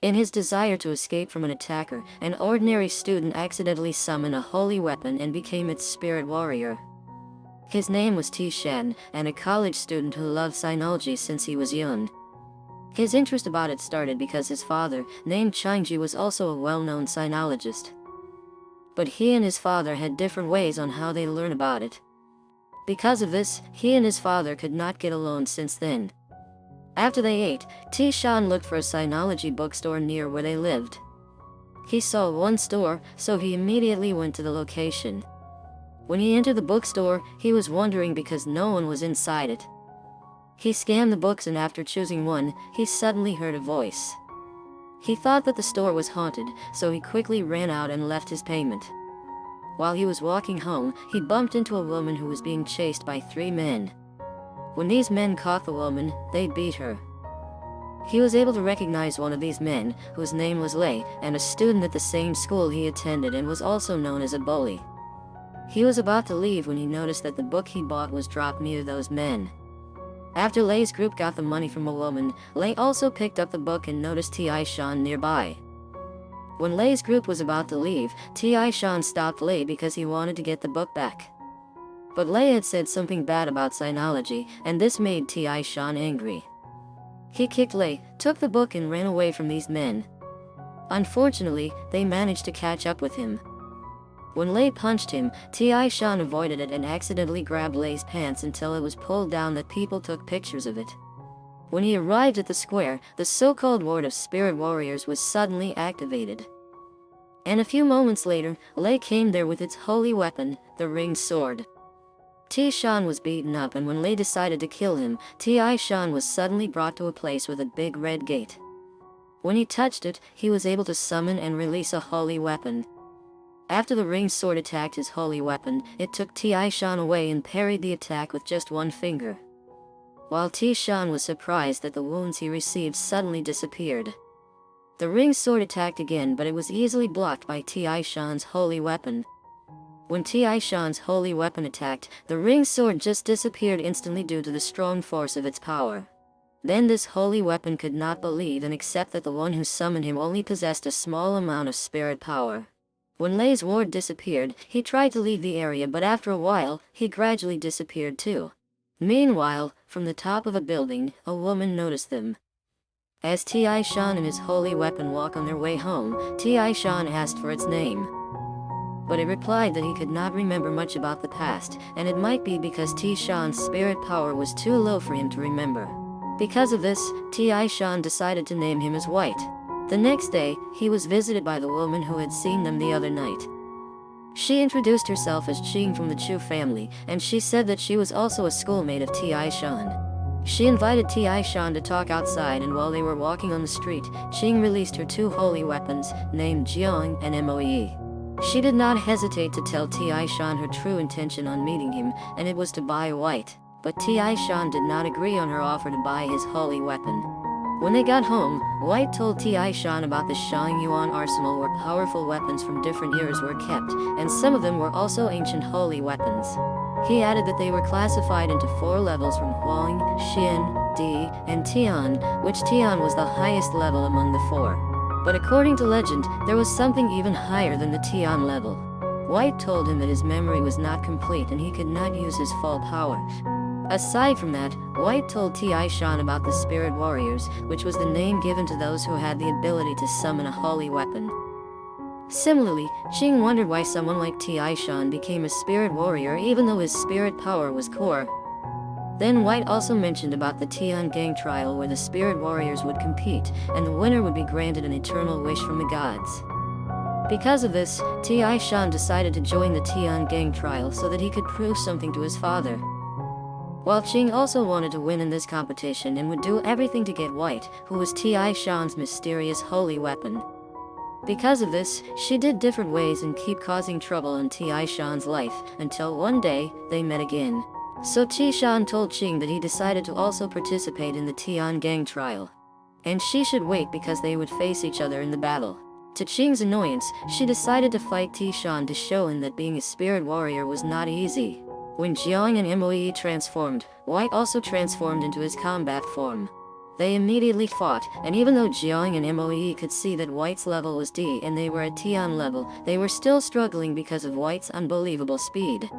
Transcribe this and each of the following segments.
In his desire to escape from an attacker, an ordinary student accidentally summoned a holy weapon and became its spirit warrior. His name was Tishan, and a college student who loved Sinology since he was young. His interest about it started because his father, named Changji, was also a well-known sinologist. But he and his father had different ways on how they learn about it. Because of this, he and his father could not get along since then. After they ate, Tishan looked for a sinology bookstore near where they lived. He saw one store, so he immediately went to the location. When he entered the bookstore, he was wondering because no one was inside it. He scanned the books, and after choosing one, he suddenly heard a voice. He thought that the store was haunted, so he quickly ran out and left his payment. While he was walking home, he bumped into a woman who was being chased by 3 men. When these men caught the woman, they beat her. He was able to recognize one of these men, whose name was Lei, and a student at the same school he attended and was also known as a bully. He was about to leave when he noticed that the book he bought was dropped near those men. After Lei's group got the money from a woman, Lei also picked up the book and noticed Tishan nearby. When Lei's group was about to leave, Tishan stopped Lei because he wanted to get the book back. But Lei had said something bad about sinology, and this made Tishan angry. He kicked Lei, took the book, and ran away from these men. Unfortunately, they managed to catch up with him. When Lei punched him, Tishan avoided it and accidentally grabbed Lei's pants until it was pulled down that people took pictures of it. When he arrived at the square, the so-called Ward of Spirit Warriors was suddenly activated. And a few moments later, Lei came there with its holy weapon, the ringed sword. Tishan was beaten up, and when Lei decided to kill him, Tishan was suddenly brought to a place with a big red gate. When he touched it, he was able to summon and release a holy weapon. After the ringed sword attacked his holy weapon, it took Tishan away and parried the attack with just one finger. While Tishan was surprised that the wounds he received suddenly disappeared. The ringed sword attacked again, but it was easily blocked by Tishan's holy weapon. When Tishan's holy weapon attacked, the ringed sword just disappeared instantly due to the strong force of its power. Then this holy weapon could not believe and accept that the one who summoned him only possessed a small amount of spirit power. When Lei's ward disappeared, he tried to leave the area, but after a while, he gradually disappeared too. Meanwhile, from the top of a building, a woman noticed them. As Tishan and his holy weapon walked on their way home, Tishan asked for its name. But it replied that he could not remember much about the past, and it might be because Tishan's spirit power was too low for him to remember. Because of this, Tishan decided to name him as White. The next day, he was visited by the woman who had seen them the other night. She introduced herself as Qing from the Chu family, and she said that she was also a schoolmate of Tishan. She invited Tishan to talk outside, and while they were walking on the street, Qing released her 2 holy weapons, named Jiang and Moe. She did not hesitate to tell Tishan her true intention on meeting him, and it was to buy White. But Tishan did not agree on her offer to buy his holy weapon. When they got home, White told Tishan about the Shangyuan arsenal where powerful weapons from different eras were kept, and some of them were also ancient holy weapons. He added that they were classified into 4 levels from Huang, Xin, Di, and Tian, which Tian was the highest level among the 4. But according to legend, there was something even higher than the Tian level. White told him that his memory was not complete and he could not use his full power. Aside from that, White told Tishan about the Spirit Warriors, which was the name given to those who had the ability to summon a holy weapon. Similarly, Qing wondered why someone like Tishan became a Spirit Warrior even though his spirit power was core. Then White also mentioned about the Tian Gang trial where the Spirit Warriors would compete, and the winner would be granted an eternal wish from the gods. Because of this, Tishan decided to join the Tian Gang trial so that he could prove something to his father. While Qing also wanted to win in this competition and would do everything to get White, who was Tishan's mysterious holy weapon. Because of this, she did different ways and keep causing trouble in Tishan's life, until one day, they met again. So Tishan told Qing that he decided to also participate in the Tian Gang trial. And she should wait because they would face each other in the battle. To Qing's annoyance, she decided to fight Tishan to show him that being a spirit warrior was not easy. When Jiang and Moe transformed, White also transformed into his combat form. They immediately fought, and even though Jiang and Moe could see that White's level was D and they were at Tian level, they were still struggling because of White's unbelievable speed.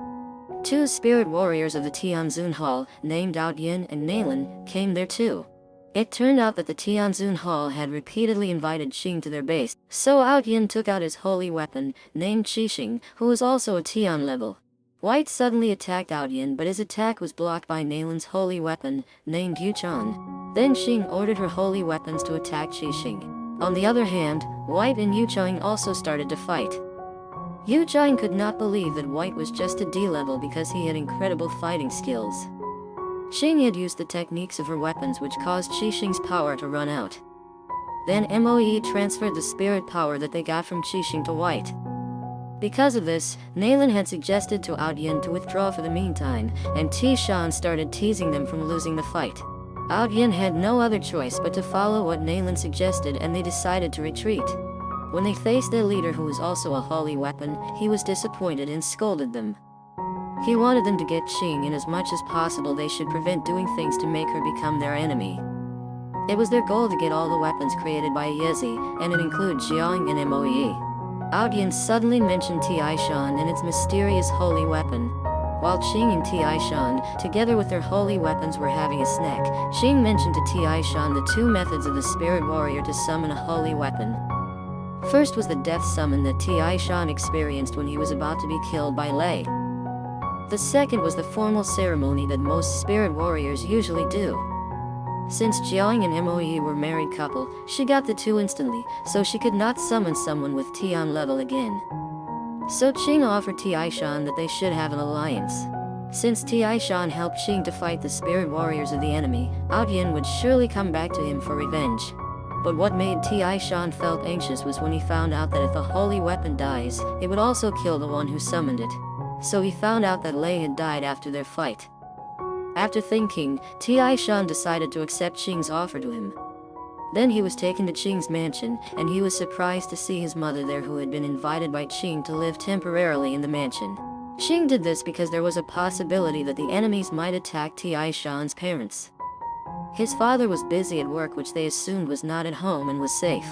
Two spirit warriors of the Tianzun Hall, named Out Yin and Naylan, came there too. It turned out that the Tianzun Hall had repeatedly invited Qing to their base, so Out Yin took out his holy weapon, named Qixing, who was also a Tian level. White suddenly attacked Out Yin, but his attack was blocked by Naylan's holy weapon, named Yuchang. Then Qing ordered her holy weapons to attack Qixing. On the other hand, White and Yuchang also started to fight. Yuchang could not believe that White was just a D level because he had incredible fighting skills. Qing had used the techniques of her weapons, which caused Qixing's power to run out. Then Moe transferred the spirit power that they got from Qixing to White. Because of this, Naylan had suggested to Out Yin to withdraw for the meantime, and Tishan started teasing them from losing the fight. Out Yin had no other choice but to follow what Naylan suggested, and they decided to retreat. When they faced their leader, who was also a holy weapon, he was disappointed and scolded them. He wanted them to get Qing, and as much as possible they should prevent doing things to make her become their enemy. It was their goal to get all the weapons created by Yezi, and it included Jiang and Moe. Out Yin suddenly mentioned Tiaishan and its mysterious holy weapon. While Qing and Tiaishan, together with their holy weapons, were having a snack, Qing mentioned to Tiaishan the two methods of the spirit warrior to summon a holy weapon. First was the death summon that Tiaishan experienced when he was about to be killed by Lei. The second was the formal ceremony that most spirit warriors usually do. Since Jiang and Moe were a married couple, she got the two instantly, so she could not summon someone with Tian level again. So Qing offered Tiaishan that they should have an alliance. Since Tiaishan helped Qing to fight the spirit warriors of the enemy, Out Yin would surely come back to him for revenge. But what made Tiaishan felt anxious was when he found out that if a holy weapon dies, it would also kill the one who summoned it. So he found out that Lei had died after their fight. After thinking, Tiaishan decided to accept Qing's offer to him. Then he was taken to Qing's mansion, and he was surprised to see his mother there, who had been invited by Qing to live temporarily in the mansion. Qing did this because there was a possibility that the enemies might attack Tiaishan's parents. His father was busy at work, which they assumed was not at home and was safe.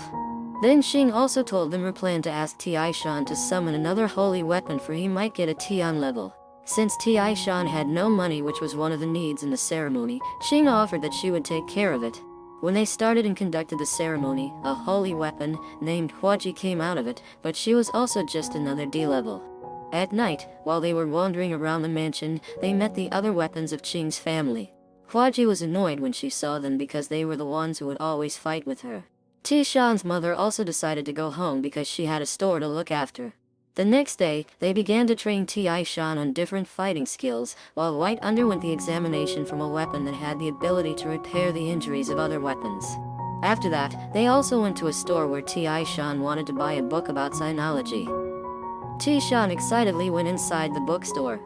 Then Qing also told them her plan to ask Tiaishan to summon another holy weapon, for he might get a Tian level. Since Tiaishan had no money, which was one of the needs in the ceremony, Qing offered that she would take care of it. When they started and conducted the ceremony, a holy weapon named Huaji came out of it, but she was also just another D level. At night, while they were wandering around the mansion, they met the other weapons of Qing's family. Huaji was annoyed when she saw them because they were the ones who would always fight with her. Tishan's mother also decided to go home because she had a store to look after. The next day, they began to train Tiaishan on different fighting skills, while White underwent the examination from a weapon that had the ability to repair the injuries of other weapons. After that, they also went to a store where Tiaishan wanted to buy a book about Sinology. Tishan excitedly went inside the bookstore.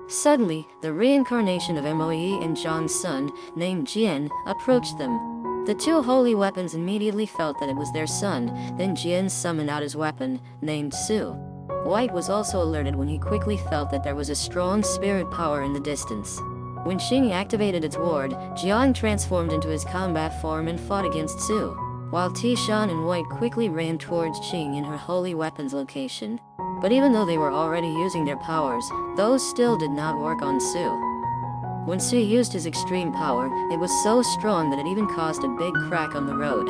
Suddenly, the reincarnation of Moe and Zhang's son, named Jian, approached them. The two holy weapons immediately felt that it was their son. Then Jian summoned out his weapon, named Su. White was also alerted when he quickly felt that there was a strong spirit power in the distance. When Qing activated its ward, Jiang transformed into his combat form and fought against Su, while Tishan and White quickly ran towards Qing in her holy weapons location. But even though they were already using their powers, those still did not work on Su. When Su used his extreme power, it was so strong that it even caused a big crack on the road.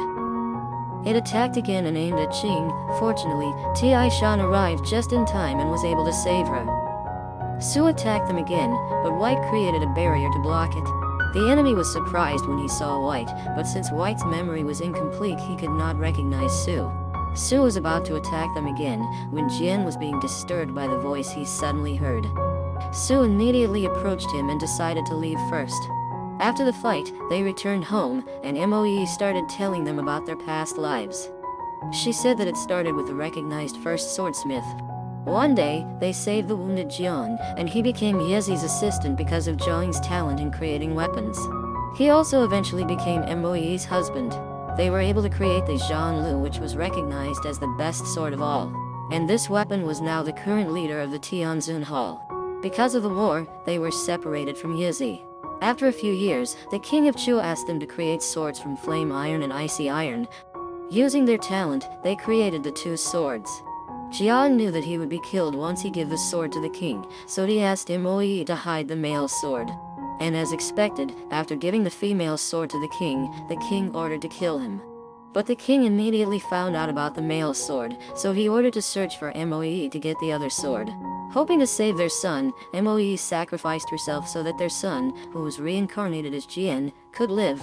It attacked again and aimed at Qing. Fortunately, Tiaishan arrived just in time and was able to save her. Su attacked them again, but White created a barrier to block it. The enemy was surprised when he saw White, but since White's memory was incomplete, he could not recognize Su. Su was about to attack them again, when Jian was being disturbed by the voice he suddenly heard. Su immediately approached him and decided to leave first. After the fight, they returned home, and Moe started telling them about their past lives. She said that it started with the recognized first swordsmith. One day, they saved the wounded Jiang, and he became Yezi's assistant because of Zhang's talent in creating weapons. He also eventually became Moe's husband. They were able to create the Zhang Lu, which was recognized as the best sword of all. And this weapon was now the current leader of the Tianzun Hall. Because of the war, they were separated from Yezi. After a few years, the king of Chu asked them to create swords from flame iron and icy iron. Using their talent, they created the two swords. Jiang knew that he would be killed once he gave the sword to the king, so he asked Moe to hide the male sword. And as expected, after giving the female sword to the king ordered to kill him. But the king immediately found out about the male sword, so he ordered to search for Moe to get the other sword. Hoping to save their son, Moe sacrificed herself so that their son, who was reincarnated as Jian, could live.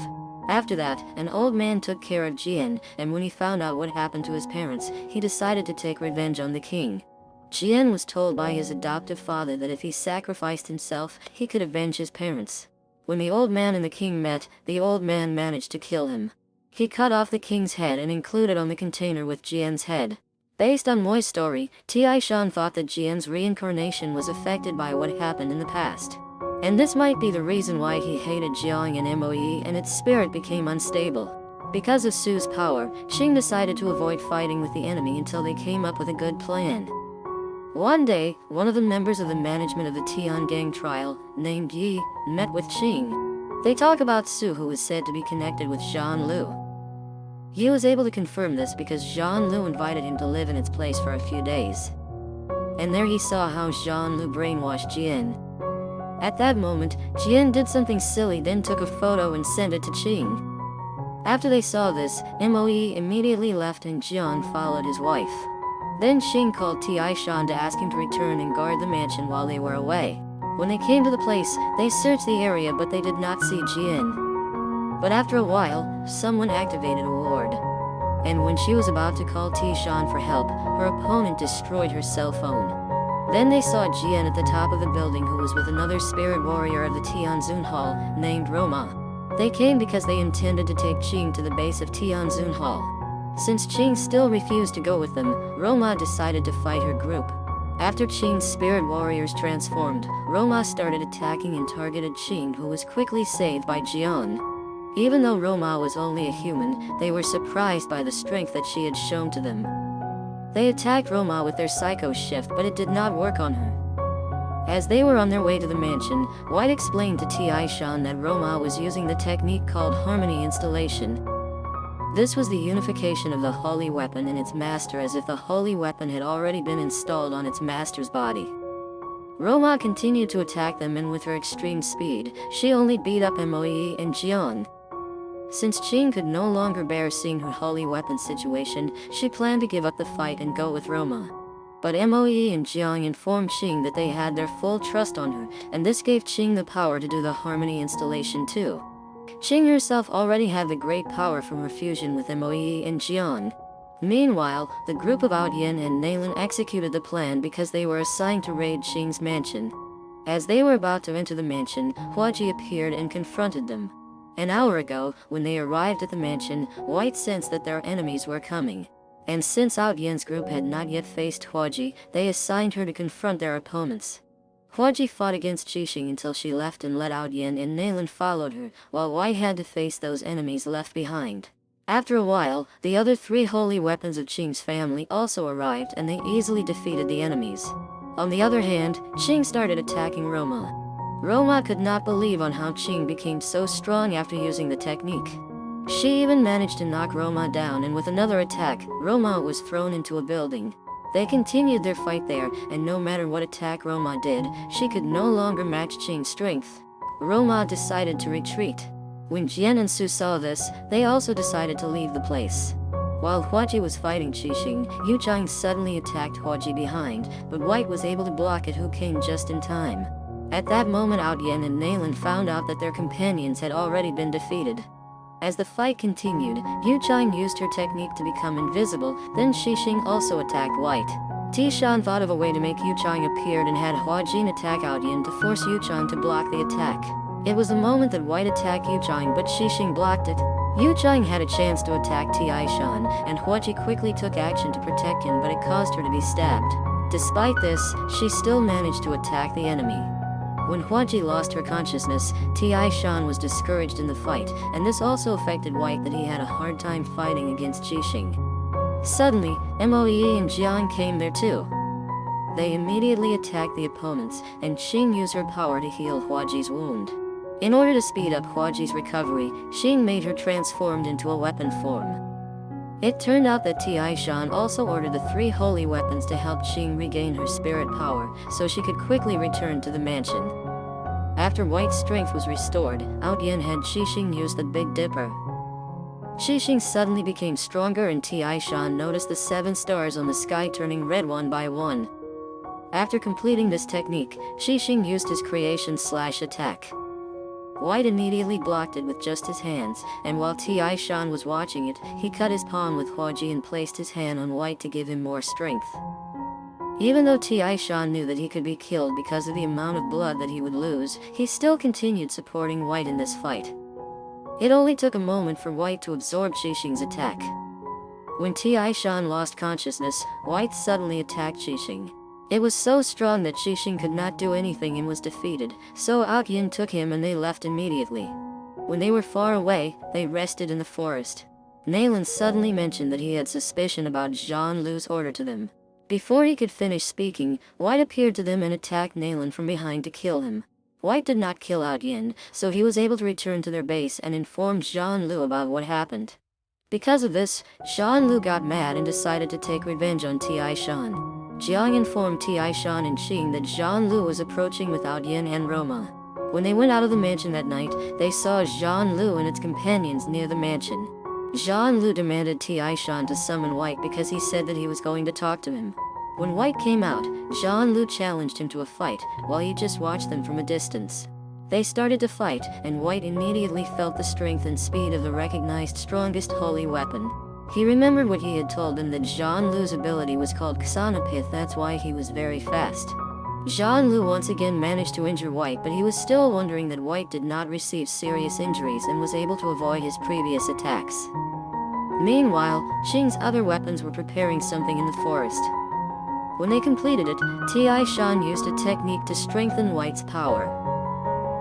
After that, an old man took care of Jian, and when he found out what happened to his parents, he decided to take revenge on the king. Jian was told by his adoptive father that if he sacrificed himself, he could avenge his parents. When the old man and the king met, the old man managed to kill him. He cut off the king's head and included on the container with Jian's head. Based on Moi's story, Tiaishan thought that Jian's reincarnation was affected by what happened in the past. And this might be the reason why he hated Jiang and Moe and its spirit became unstable. Because of Su's power, Qing decided to avoid fighting with the enemy until they came up with a good plan. One day, one of the members of the management of the Tian Gang trial, named Yi, met with Qing. They talk about Su, who was said to be connected with Zhang Lu. Yi was able to confirm this because Zhang Lu invited him to live in its place for a few days. And there he saw how Zhang Lu brainwashed Jian. At that moment, Jian did something silly, then took a photo and sent it to Qing. After they saw this, Moe immediately left and Jian followed his wife. Then Qing called Tiaishan to ask him to return and guard the mansion while they were away. When they came to the place, they searched the area but they did not see Jian. But after a while, someone activated a ward. And when she was about to call Tiaishan for help, her opponent destroyed her cell phone. Then they saw Jian at the top of the building, who was with another spirit warrior of the Tianzun Hall, named Roma. They came because they intended to take Qing to the base of Tianzun Hall. Since Qing still refused to go with them, Roma decided to fight her group. After Qing's spirit warriors transformed, Roma started attacking and targeted Qing, who was quickly saved by Jian. Even though Roma was only a human, they were surprised by the strength that she had shown to them. They attacked Roma with their psycho shift, but it did not work on her. As they were on their way to the mansion, White explained to Tiaishan that Roma was using the technique called harmony installation. This was the unification of the holy weapon and its master, as if the holy weapon had already been installed on its master's body. Roma continued to attack them, and with her extreme speed, she only beat up Moe and Jian. Since Qing could no longer bear seeing her holy weapon situation, she planned to give up the fight and go with Roma. But Moe and Jiang informed Qing that they had their full trust on her, and this gave Qing the power to do the harmony installation too. Qing herself already had the great power from her fusion with Moe and Jiang. Meanwhile, the group of Outyin and Nailin executed the plan because they were assigned to raid Qing's mansion. As they were about to enter the mansion, Huaji appeared and confronted them. An hour ago, when they arrived at the mansion, White sensed that their enemies were coming. And since Outyin's group had not yet faced Huaji, they assigned her to confront their opponents. Huaji fought against Qixing until she left and let Outyin and Nailin followed her, while White had to face those enemies left behind. After a while, the other 3 holy weapons of Qing's family also arrived, and they easily defeated the enemies. On the other hand, Qing started attacking Roma. Roma could not believe on how Qing became so strong after using the technique. She even managed to knock Roma down, and with another attack, Roma was thrown into a building. They continued their fight there, and no matter what attack Roma did, she could no longer match Qing's strength. Roma decided to retreat. When Jian and Su saw this, they also decided to leave the place. While Huaji was fighting Qixing, Yu Chang suddenly attacked Huaji behind, but White was able to block it, who came just in time. At that moment, Outyin and Nailin found out that their companions had already been defeated. As the fight continued, Yu Chang used her technique to become invisible, then Qixing also attacked White. Tishan thought of a way to make Yu Chang appear and had Huajin attack Outyin to force Yu Chang to block the attack. It was the moment that White attacked Yu Chang, but Qixing blocked it. Yu Chang had a chance to attack Tiaishan, and Huaji quickly took action to protect him, but it caused her to be stabbed. Despite this, she still managed to attack the enemy. When Huaji lost her consciousness, Tiaishan was discouraged in the fight, and this also affected White, that he had a hard time fighting against Qixing. Suddenly, Moe and Jiang came there too. They immediately attacked the opponents, and Qing used her power to heal Huaji's wound. In order to speed up Huaji's recovery, Xing made her transformed into a weapon form. It turned out that Tiaishan also ordered the 3 holy weapons to help Xing regain her spirit power, so she could quickly return to the mansion. After White's strength was restored, Out Yin had Xixing use the Big Dipper. Xixing suddenly became stronger and Tiaishan noticed the 7 stars on the sky turning red one by one. After completing this technique, Xixing used his creation/attack. White immediately blocked it with just his hands, and while Tiaishan was watching it, he cut his palm with Huaji and placed his hand on White to give him more strength. Even though Tiaishan knew that he could be killed because of the amount of blood that he would lose, he still continued supporting White in this fight. It only took a moment for White to absorb Xixing's attack. When Tiaishan lost consciousness, White suddenly attacked Xixing. It was so strong that Xixing could not do anything and was defeated, so Out Yin took him and they left immediately. When they were far away, they rested in the forest. Naylan suddenly mentioned that he had suspicion about Zhang Lu's order to them. Before he could finish speaking, White appeared to them and attacked Naylan from behind to kill him. White did not kill Out Yin, so he was able to return to their base and informed Zhang Lu about what happened. Because of this, Zhang Lu got mad and decided to take revenge on Tiaishan. Jiang informed Tiaishan and Xing that Zhang Lu was approaching with Out Yin and Roma. When they went out of the mansion that night, they saw Zhang Lu and its companions near the mansion. Zhang Lu demanded Tiaishan to summon White because he said that he was going to talk to him. When White came out, Zhang Lu challenged him to a fight, while he just watched them from a distance. They started to fight, and White immediately felt the strength and speed of the recognized strongest holy weapon. He remembered what he had told them that Zhang Lu's ability was called Xanapith, that's why he was very fast. Zhang Lu once again managed to injure White, but he was still wondering that White did not receive serious injuries and was able to avoid his previous attacks. Meanwhile, Xing's other weapons were preparing something in the forest. When they completed it, Tiaishan used a technique to strengthen White's power.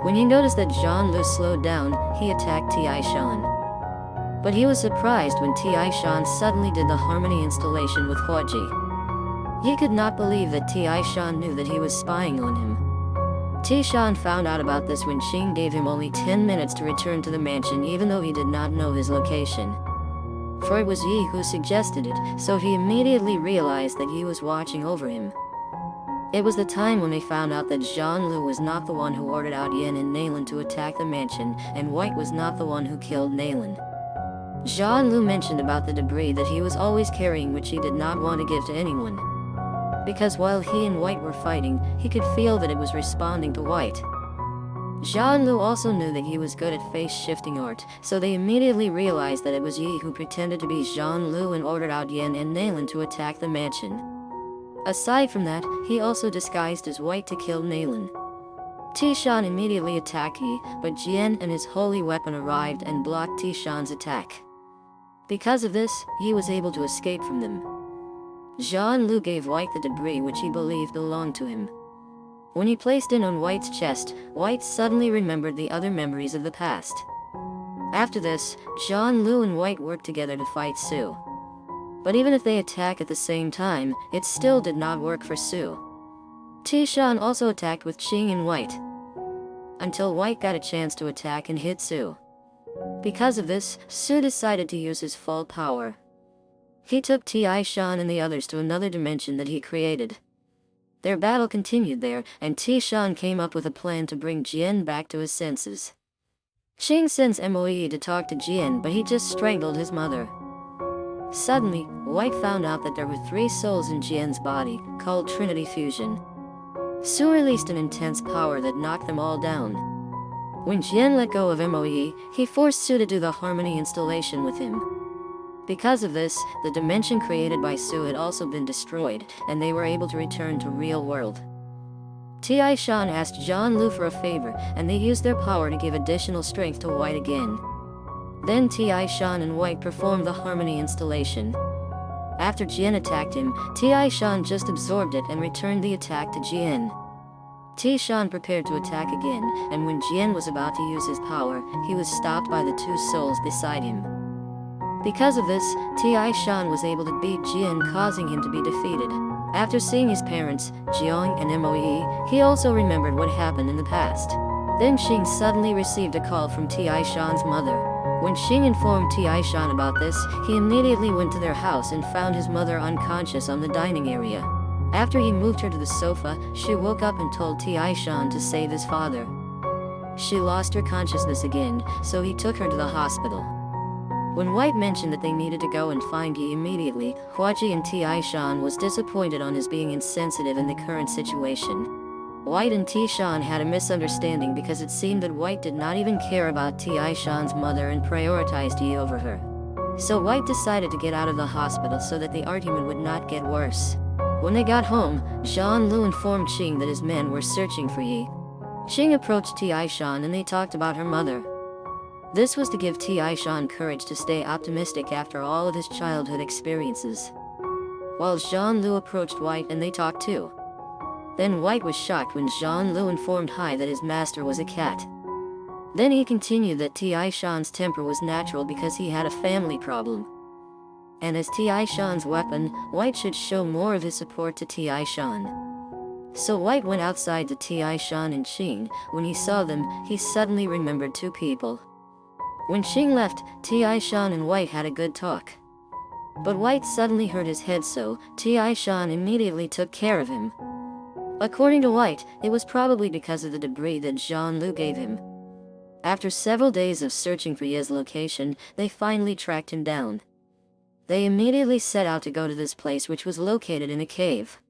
When he noticed that Zhang Lu slowed down, he attacked Tiaishan. But he was surprised when Tiaishan suddenly did the harmony installation with Huaji. He could not believe that Tiaishan knew that he was spying on him. Tiaishan found out about this when Xing gave him only 10 minutes to return to the mansion, even though he did not know his location. For it was Yi who suggested it, so he immediately realized that Yi was watching over him. It was the time when they found out that Zhang Lu was not the one who ordered Out Yin and Naylan to attack the mansion, and White was not the one who killed Naylan. Zhang Lu mentioned about the debris that he was always carrying, which he did not want to give to anyone. Because while he and White were fighting, he could feel that it was responding to White. Zhang Lu also knew that he was good at face-shifting art, so they immediately realized that it was Yi who pretended to be Zhang Lu and ordered Out Yin and Naylan to attack the mansion. Aside from that, he also disguised as White to kill Naylan. Tiaishan immediately attacked Yi, but Jian and his holy weapon arrived and blocked Tiaishan's attack. Because of this, Yi was able to escape from them. Zhang Lu gave White the debris which he believed belonged to him. When he placed it on White's chest, White suddenly remembered the other memories of the past. After this, Zhang Lu and White worked together to fight Su. But even if they attack at the same time, it still did not work for Su. Tiaishan also attacked with Xing and White, until White got a chance to attack and hit Su. Because of this, Su decided to use his full power. He took Tiaishan and the others to another dimension that he created. Their battle continued there, and Tiaishan came up with a plan to bring Jian back to his senses. Xing sends Moe to talk to Jian, but he just strangled his mother. Suddenly, White found out that there were 3 souls in Jian's body, called Trinity Fusion. Su released an intense power that knocked them all down. When Jian let go of Moe, he forced Su to do the harmony installation with him. Because of this, the dimension created by Su had also been destroyed, and they were able to return to real world. Tiaishan asked Zhang Lu for a favor, and they used their power to give additional strength to White again. Then Tiaishan and White performed the harmony installation. After Jian attacked him, Tiaishan just absorbed it and returned the attack to Jian. Tiaishan prepared to attack again, and when Jian was about to use his power, he was stopped by the 2 souls beside him. Because of this, Tiaishan was able to beat Jian, causing him to be defeated. After seeing his parents, Jiang and Moe, he also remembered what happened in the past. Then Xing suddenly received a call from Tiaishan's mother. When Xing informed Tiaishan about this, he immediately went to their house and found his mother unconscious on the dining area. After he moved her to the sofa, she woke up and told Tiaishan to save his father. She lost her consciousness again, so he took her to the hospital. When White mentioned that they needed to go and find Yi immediately, Huaji and Tiaishan was disappointed on his being insensitive in the current situation. White and Tiaishan had a misunderstanding because it seemed that White did not even care about Tiaishan's mother and prioritized Yi over her. So White decided to get out of the hospital so that the argument would not get worse. When they got home, Zhang Lu informed Xing that his men were searching for Yi. Xing approached Tiaishan and they talked about her mother. This was to give Tiaishan courage to stay optimistic after all of his childhood experiences. While Zhang Lu approached White and they talked too. Then White was shocked when Zhang Lu informed Hai that his master was a cat. Then he continued that Tiaishan's temper was natural because he had a family problem. And as Tiaishan's weapon, White should show more of his support to Tiaishan. So White went outside to Tiaishan and Xing. When he saw them, he suddenly remembered two people. When Xing left, Tiaishan and White had a good talk. But White suddenly hurt his head, so Tiaishan immediately took care of him. According to White, it was probably because of the debris that Zhang Lu gave him. After several days of searching for Ye's location, they finally tracked him down. They immediately set out to go to this place, which was located in a cave.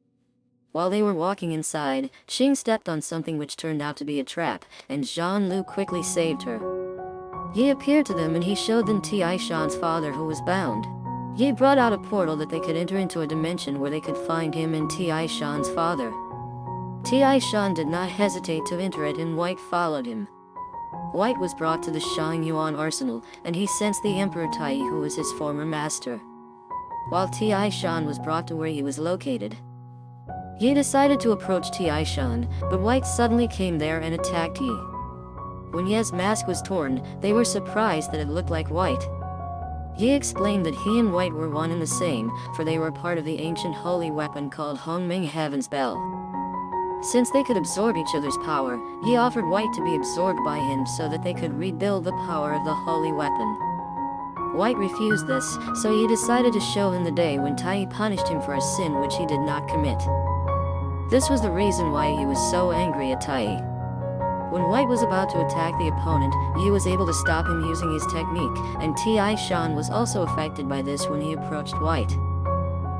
While they were walking inside, Xing stepped on something which turned out to be a trap, and Zhang Lu quickly saved her. Yi appeared to them and he showed them Tiaishan's father, who was bound. Yi brought out a portal that they could enter into a dimension where they could find him and Tiaishan's father. Tiaishan did not hesitate to enter it and White followed him. White was brought to the Shangyuan arsenal, and he sensed the Emperor Tai, who was his former master. While Tiaishan was brought to where he was located, Yi decided to approach Tiaishan, but White suddenly came there and attacked Yi. When Ye's mask was torn, they were surprised that it looked like White. Yi explained that he and White were one and the same, for they were part of the ancient holy weapon called Hongming Heaven's Bell. Since they could absorb each other's power, Yi offered White to be absorbed by him so that they could rebuild the power of the holy weapon. White refused this, so Yi decided to show him the day when Tai punished him for a sin which he did not commit. This was the reason why he was so angry at Tai. When White was about to attack the opponent, Yi was able to stop him using his technique, and Tiaishan was also affected by this when he approached White.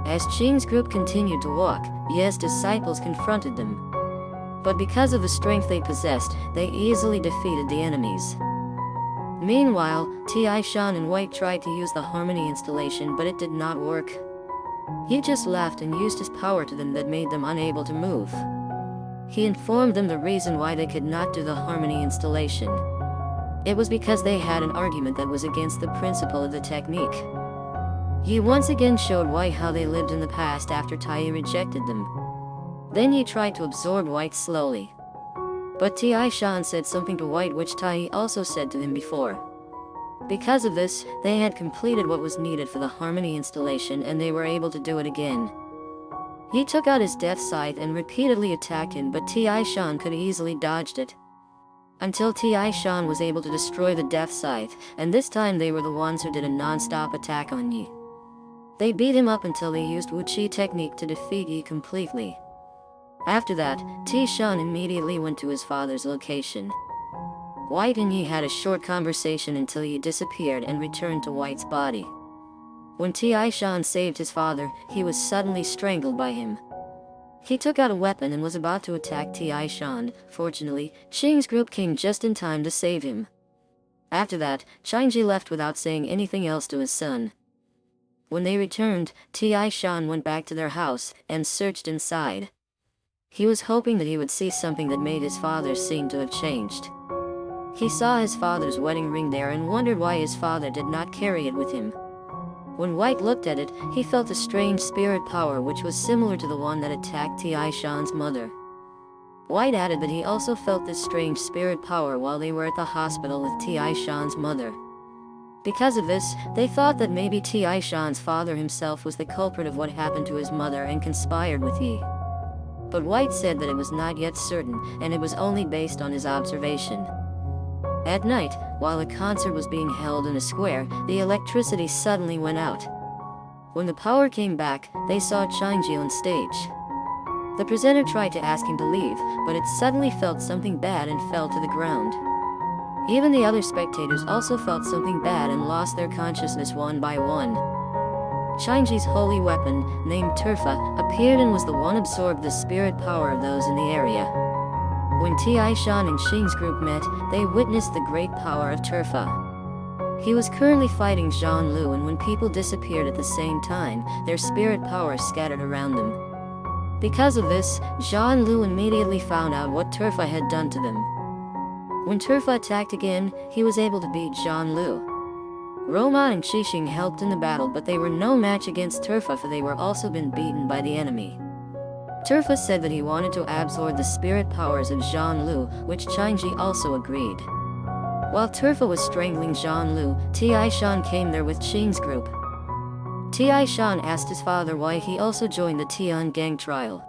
As Xing's group continued to walk, Ye's disciples confronted them. But because of the strength they possessed, they easily defeated the enemies. Meanwhile, Tiaishan and White tried to use the harmony installation, but it did not work. He just laughed and used his power to them that made them unable to move. He informed them the reason why they could not do the harmony installation. It was because they had an argument that was against the principle of the technique. He once again showed White how they lived in the past after Tai rejected them. Then he tried to absorb White slowly. But Tiaishan said something to White which Tai also said to him before. Because of this, they had completed what was needed for the harmony installation and they were able to do it again. He took out his death scythe and repeatedly attacked him, but Tiaishan could easily dodged it. Until Tiaishan was able to destroy the death scythe, and this time they were the ones who did a non-stop attack on Yi. They beat him up until they used Wuqi technique to defeat Yi completely. After that, Tiaishan immediately went to his father's location. White and Yi had a short conversation until Yi disappeared and returned to White's body. When Tiaishan saved his father, he was suddenly strangled by him. He took out a weapon and was about to attack Tiaishan. Fortunately, Xing's group came just in time to save him. After that, Changji left without saying anything else to his son. When they returned, Tiaishan went back to their house and searched inside. He was hoping that he would see something that made his father seem to have changed. He saw his father's wedding ring there and wondered why his father did not carry it with him. When White looked at it, he felt a strange spirit power which was similar to the one that attacked Tiaishan's mother. White added that he also felt this strange spirit power while they were at the hospital with Tiaishan's mother. Because of this, they thought that maybe Tiaishan's father himself was the culprit of what happened to his mother and conspired with Yi. But White said that it was not yet certain, and it was only based on his observation. At night, while a concert was being held in a square, the electricity suddenly went out. When the power came back, they saw Changji on stage. The presenter tried to ask him to leave, but it suddenly felt something bad and fell to the ground. Even the other spectators also felt something bad and lost their consciousness one by one. Changji's holy weapon, named Turfa, appeared and was the one absorbed the spirit power of those in the area. When Tiaishan and Xing's group met, they witnessed the great power of Turfa. He was currently fighting Zhang Lu, and when people disappeared at the same time, their spirit power scattered around them. Because of this, Zhang Lu immediately found out what Turfa had done to them. When Turfa attacked again, he was able to beat Zhang Lu. Roma and Qixing helped in the battle, but they were no match against Turfa, for they were also been beaten by the enemy. Turfa said that he wanted to absorb the spirit powers of Zhang Lu, which Changji also agreed. While Turfa was strangling Zhang Lu, Tiaishan came there with Qing's group. Tiaishan asked his father why he also joined the Tian gang trial.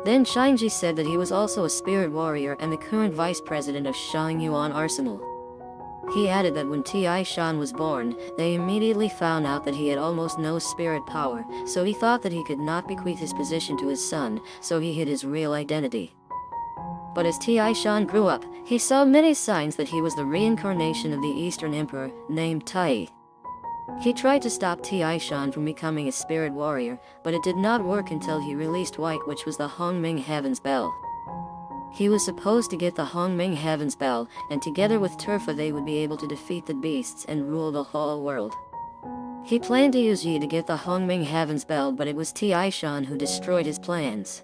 Then Changji said that he was also a spirit warrior and the current vice president of Shangyuan Arsenal. He added that when Tiaishan was born, they immediately found out that he had almost no spirit power, so he thought that he could not bequeath his position to his son, so he hid his real identity. But as Tiaishan grew up, he saw many signs that he was the reincarnation of the Eastern Emperor, named Tai. He tried to stop Tiaishan from becoming a spirit warrior, but it did not work until he released White, which was the Hongming Heaven's Bell. He was supposed to get the Hongming Heaven's Bell, and together with Turfa they would be able to defeat the beasts and rule the whole world. He planned to use Yi to get the Hongming Heaven's Bell, but it was Tiaishan who destroyed his plans.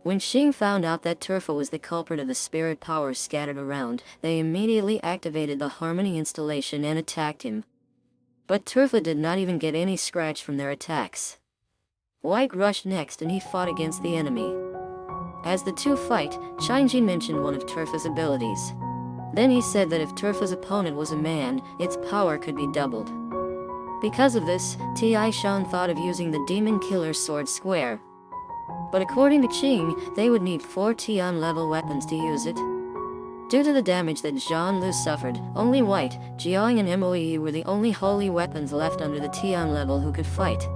When Xing found out that Turfa was the culprit of the spirit powers scattered around, they immediately activated the Harmony installation and attacked him. But Turfa did not even get any scratch from their attacks. White rushed next and he fought against the enemy. As the two fight, Changji mentioned one of Turfa's abilities. Then he said that if Turfa's opponent was a man, its power could be doubled. Because of this, Tiaishan thought of using the Demon Killer Sword Square. But according to Qing, they would need 4 Tian level weapons to use it. Due to the damage that Zhang Lu suffered, only White, Jiang and Moe were the only holy weapons left under the Tian level who could fight.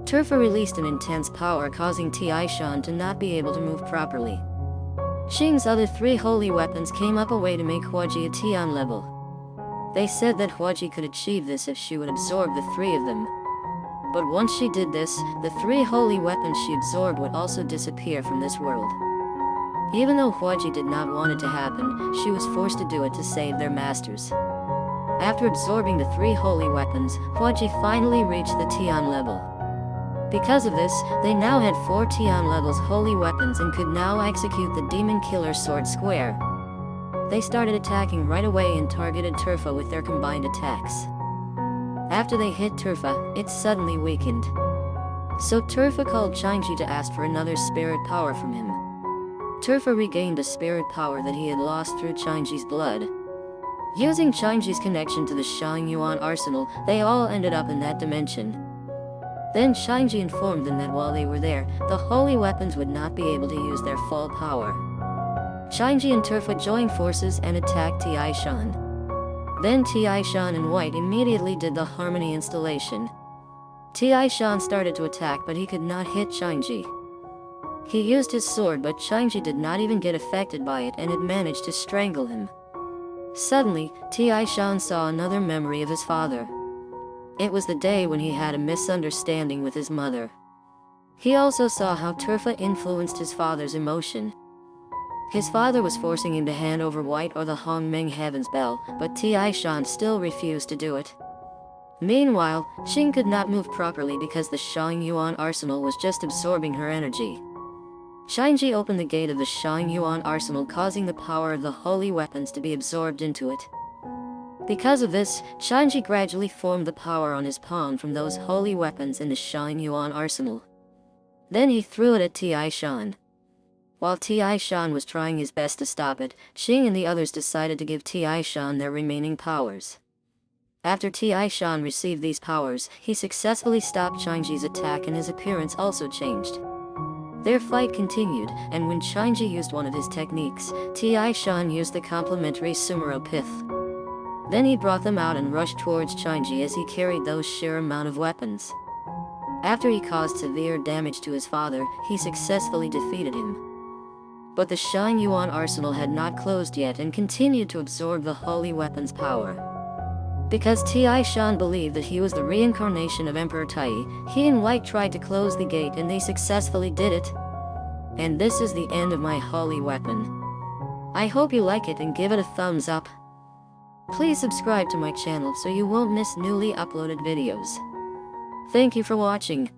Turfa released an intense power, causing Tiaishan to not be able to move properly. Qing's other 3 holy weapons came up a way to make Huaji a Tian level. They said that Huaji could achieve this if she would absorb the 3 of them. But once she did this, the 3 holy weapons she absorbed would also disappear from this world. Even though Huaji did not want it to happen, she was forced to do it to save their masters. After absorbing the 3 holy weapons, Huaji finally reached the Tian level. Because of this, they now had 4 Tian levels holy weapons and could now execute the Demon Killer Sword Square. They started attacking right away and targeted Turfa with their combined attacks. After they hit Turfa, it suddenly weakened. So Turfa called Changji to ask for another spirit power from him. Turfa regained the spirit power that he had lost through Changji's blood. Using Changji's connection to the Shangyuan Arsenal, they all ended up in that dimension. Then Changji informed them that while they were there, the holy weapons would not be able to use their full power. Changji and Turfa joined forces and attacked Tiaishan. Then Tiaishan and White immediately did the Harmony installation. Tiaishan started to attack, but he could not hit Changji. He used his sword, but Changji did not even get affected by it and had managed to strangle him. Suddenly, Tiaishan saw another memory of his father. It was the day when he had a misunderstanding with his mother. He also saw how Turfa influenced his father's emotion. His father was forcing him to hand over White or the Hongming Heaven's Bell, but Tiaishan still refused to do it. Meanwhile, Qing could not move properly because the Shangyuan Arsenal was just absorbing her energy. Changji opened the gate of the Shangyuan Arsenal, causing the power of the holy weapons to be absorbed into it. Because of this, Changji gradually formed the power on his palm from those holy weapons in the Shangyuan Arsenal. Then he threw it at Tiaishan. While Tiaishan was trying his best to stop it, Qing and the others decided to give Tiaishan their remaining powers. After Tiaishan received these powers, he successfully stopped Changji's attack and his appearance also changed. Their fight continued, and when Shinji used one of his techniques, Taishan used the complementary Sumuro Pith. Then he brought them out and rushed towards Shinji as he carried those sheer amount of weapons. After he caused severe damage to his father, he successfully defeated him. But the Shine Yuan arsenal had not closed yet and continued to absorb the holy weapon's power. Because Taishan believed that he was the reincarnation of Emperor Tai, he and White tried to close the gate and they successfully did it. And this is the end of my holy weapon. I hope you like it and give it a thumbs up. Please subscribe to my channel so you won't miss newly uploaded videos. Thank you for watching.